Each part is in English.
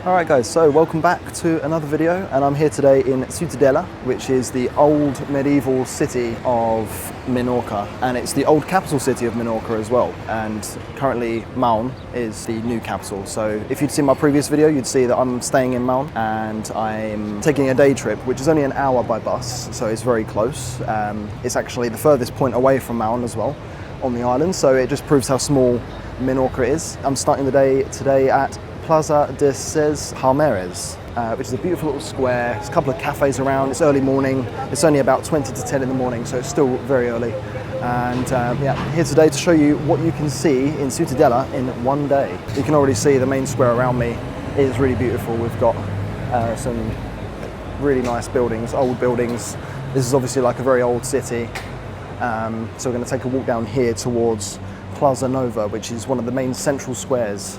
Alright guys, so welcome back to another video, and I'm here today in Ciutadella, which is the old medieval city of Menorca, and it's the old capital city of Menorca as well, and currently Maun is the new capital. So if you'd seen my previous video, you'd see that I'm staying in Maun and I'm taking a day trip, which is only an hour by bus, so it's very close. It's actually the furthest point away from Maun as well on the island, so it just proves how small Menorca is. I'm starting the day today at Plaza de Ses Palmeres, which is a beautiful little square. There's a couple of cafes around. It's early morning. It's only about 20 to 10 in the morning, so it's still very early. And yeah, here today to show you what you can see in Ciutadella in one day. You can already see the main square around me is really beautiful. We've got some really nice buildings, old buildings. This is obviously like a very old city. So we're going to take a walk down here towards Plaza Nova, which is one of the main central squares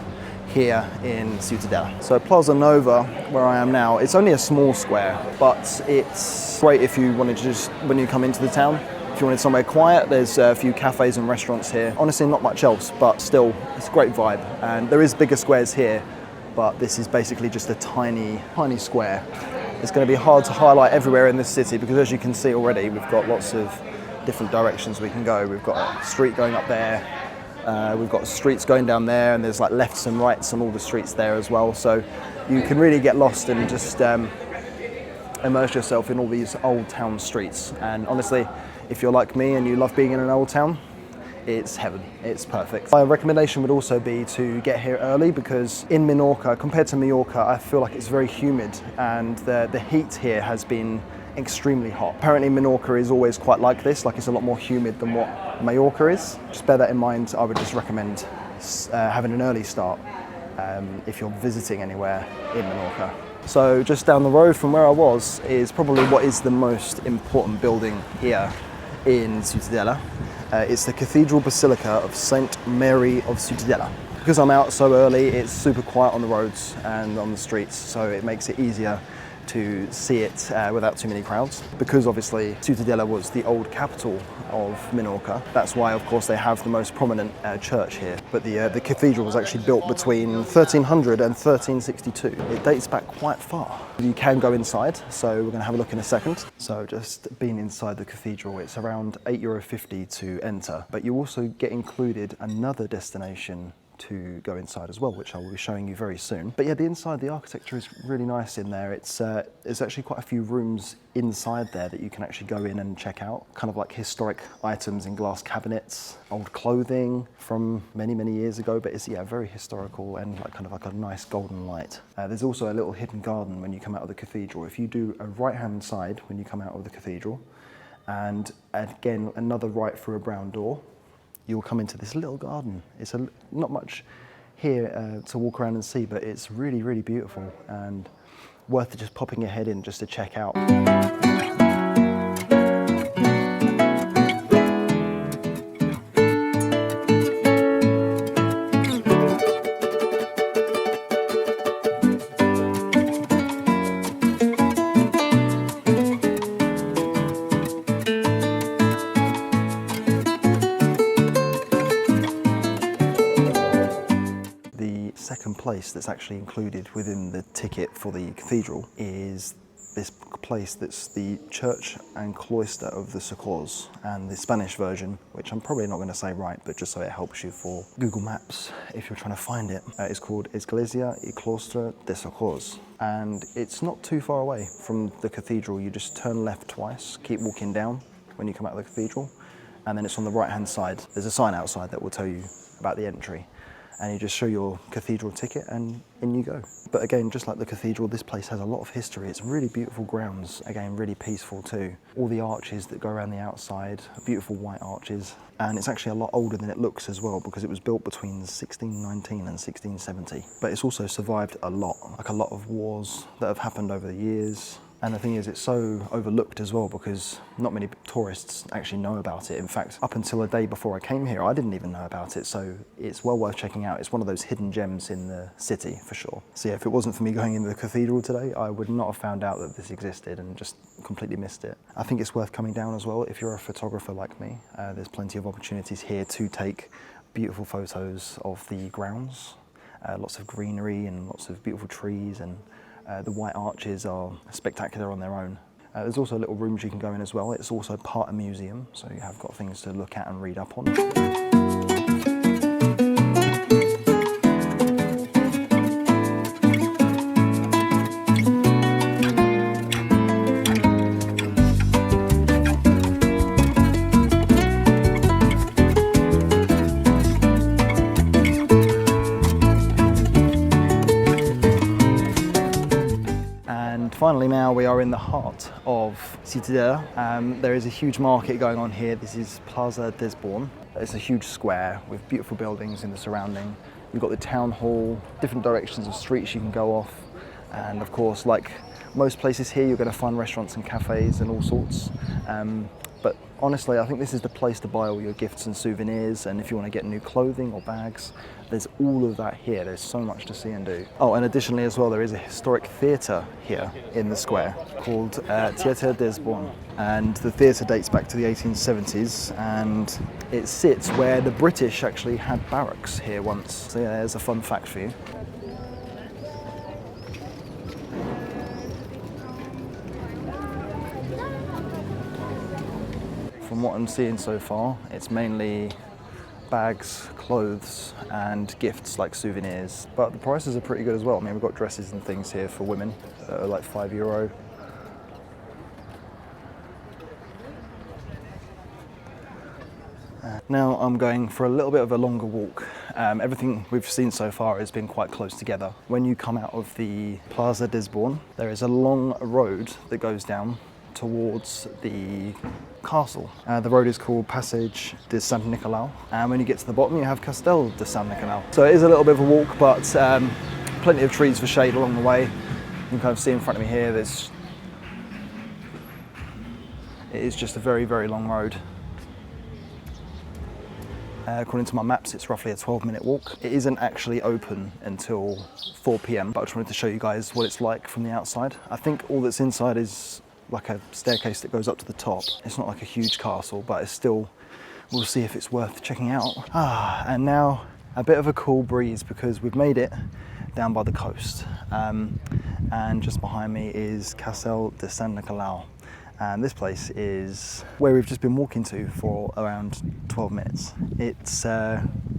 here in Ciutadella. So Plaza Nova, where I am now, it's only a small square, but it's great if you wanted to just, when you come into the town, if you wanted somewhere quiet, there's a few cafes and restaurants here. Honestly, not much else, but still, it's a great vibe. And there is bigger squares here, but this is basically just a tiny square. It's going to be hard to highlight everywhere in this city because, as you can see already, we've got lots of different directions we can go. We've got a street going up there. We've got streets going down there, and there's like lefts and rights on all the streets there as well. So you can really get lost and just immerse yourself in all these old town streets. And honestly, if you're like me and you love being in an old town, it's heaven. It's perfect. My recommendation would also be to get here early, because in Menorca, compared to Mallorca, I feel like it's very humid, and the heat here has been extremely hot. Apparently Menorca is always quite like this, like it's a lot more humid than what Mallorca is. Just bear that in mind. I would just recommend having an early start if you're visiting anywhere in Menorca. So just down the road from where I was is probably what is the most important building here in Ciutadella. It's the Cathedral Basilica of Saint Mary of Ciutadella. Because I'm out so early, it's super quiet on the roads and on the streets, so it makes it easier to see it without too many crowds. Because obviously Ciutadella was the old capital of Menorca, that's why of course they have the most prominent church here. But the cathedral was actually built between 1300 and 1362. It dates back quite far. You can go inside, so we're going to have a look in a second. So just being inside the cathedral, it's around €8.50 to enter, but you also get included another destination to go inside as well, which I will be showing you very soon. But yeah, the inside, the architecture is really nice in there. There's actually quite a few rooms inside there that you can actually go in and check out, kind of like historic items in glass cabinets, old clothing from many years ago, but it's very historical and kind of like a nice golden light. There's also a little hidden garden when you come out of the cathedral. If you do a right-hand side when you come out of the cathedral, and again another right through a brown door, you'll come into this little garden. It's not much here to walk around and see, but it's really beautiful and worth just popping your head in just to check out. Second place that's actually included within the ticket for the cathedral is this place that's the church and cloister of the Socorros, and the Spanish version, which I'm probably not going to say right, but just so it helps you for Google Maps if you're trying to find it, is called Iglesia y Claustro de Socorros, and it's not too far away from the cathedral. You just turn left twice, keep walking down when you come out of the cathedral, and then it's on the right hand side. There's a sign outside that will tell you about the entry, and you just show your cathedral ticket and in you go. But again, just like the cathedral, this place has a lot of history. It's really beautiful grounds, again really peaceful too. All the arches that go around the outside, beautiful white arches, and it's actually a lot older than it looks as well, because it was built between 1619 and 1670. But it's also survived a lot, like a lot of wars that have happened over the years. And the thing is, it's so overlooked as well, because not many tourists actually know about it. In fact, up until a day before I came here, I didn't even know about it, so it's well worth checking out. It's one of those hidden gems in the city, for sure. So yeah, if it wasn't for me going into the cathedral today, I would not have found out that this existed and just completely missed it. I think it's worth coming down as well if you're a photographer like me. There's plenty of opportunities here to take beautiful photos of the grounds lots of greenery and lots of beautiful trees, and the white arches are spectacular on their own. There's also little rooms you can go in as well. It's also part a museum, so you have got things to look at and read up on. Finally, now we are in the heart of Ciutadella. There is a huge market going on here. This is Plaza Desborn. It's a huge square with beautiful buildings in the surrounding. You've got the town hall, different directions of streets you can go off. And of course, like most places here, you're going to find restaurants and cafes and all sorts. But honestly, I think this is the place to buy all your gifts and souvenirs, and if you want to get new clothing or bags, there's all of that here. There's so much to see and do. Oh, and additionally as well, there is a historic theatre here in the square called Ciutadella de Menorca, and the theatre dates back to the 1870s, and it sits where the British actually had barracks here once. So yeah, there's a fun fact for you. From what I'm seeing so far, it's mainly bags, clothes and gifts like souvenirs, but the prices are pretty good as well. I mean, we've got dresses and things here for women that are like €5. Now I'm going for a little bit of a longer walk. Everything we've seen so far has been quite close together. When you come out of the Plaza Desborn, there is a long road that goes down towards the castle. The road is called Passage de Sant Nicolau, and when you get to the bottom you have Castell de Sant Nicolau. So it is a little bit of a walk, but plenty of trees for shade along the way. You can kind of see in front of me here, it is just a very, very long road. According to my maps, it's roughly a 12-minute walk. It isn't actually open until 4 p.m, but I just wanted to show you guys what it's like from the outside. I think all that's inside is like a staircase that goes up to the top. It's not like a huge castle, but it's still, we'll see if it's worth checking out. And now a bit of a cool breeze because we've made it down by the coast. And just behind me is Castell de Sant Nicolau. And this place is where we've just been walking to for around 12 minutes. It's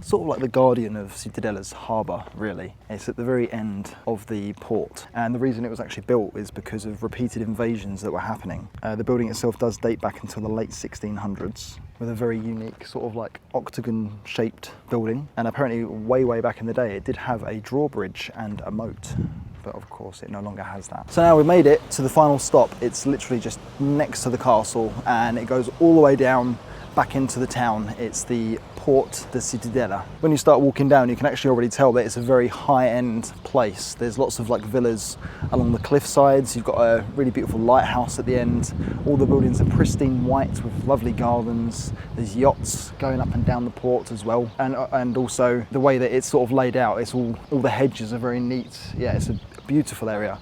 sort of like the guardian of Ciutadella's harbour, really. It's at the very end of the port. And the reason it was actually built is because of repeated invasions that were happening. The building itself does date back until the late 1600s, with a very unique sort of like octagon-shaped building. And apparently way, way back in the day, it did have a drawbridge and a moat. But of course it no longer has that. So now we've made it to the final stop. It's literally just next to the castle and it goes all the way down back into the town. It's the Port de Ciutadella. When you start walking down, you can actually already tell that it's a very high-end place. There's lots of like villas along the cliff sides. You've got a really beautiful lighthouse at the end. All the buildings are pristine white with lovely gardens. There's yachts going up and down the port as well. And also the way that it's sort of laid out, it's all the hedges are very neat. Yeah, it's a beautiful area.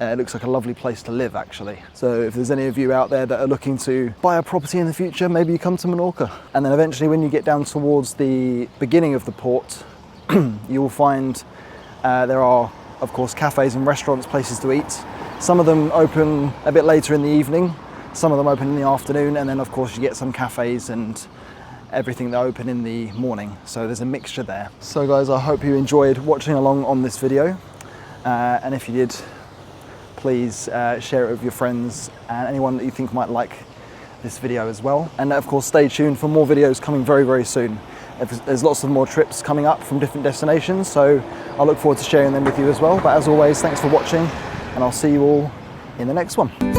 It looks like a lovely place to live, actually. So if there's any of you out there that are looking to buy a property in the future, maybe you come to Menorca. And then eventually when you get down towards the beginning of the port, you will find there are, of course, cafes and restaurants, places to eat. Some of them open a bit later in the evening, some of them open in the afternoon, and then of course you get some cafes and everything that open in the morning. So there's a mixture there. So guys, I hope you enjoyed watching along on this video. And if you did, please share it with your friends and anyone that you think might like this video as well. And of course, stay tuned for more videos coming very, very soon. There's lots of more trips coming up from different destinations, so I look forward to sharing them with you as well. But as always, thanks for watching, and I'll see you all in the next one.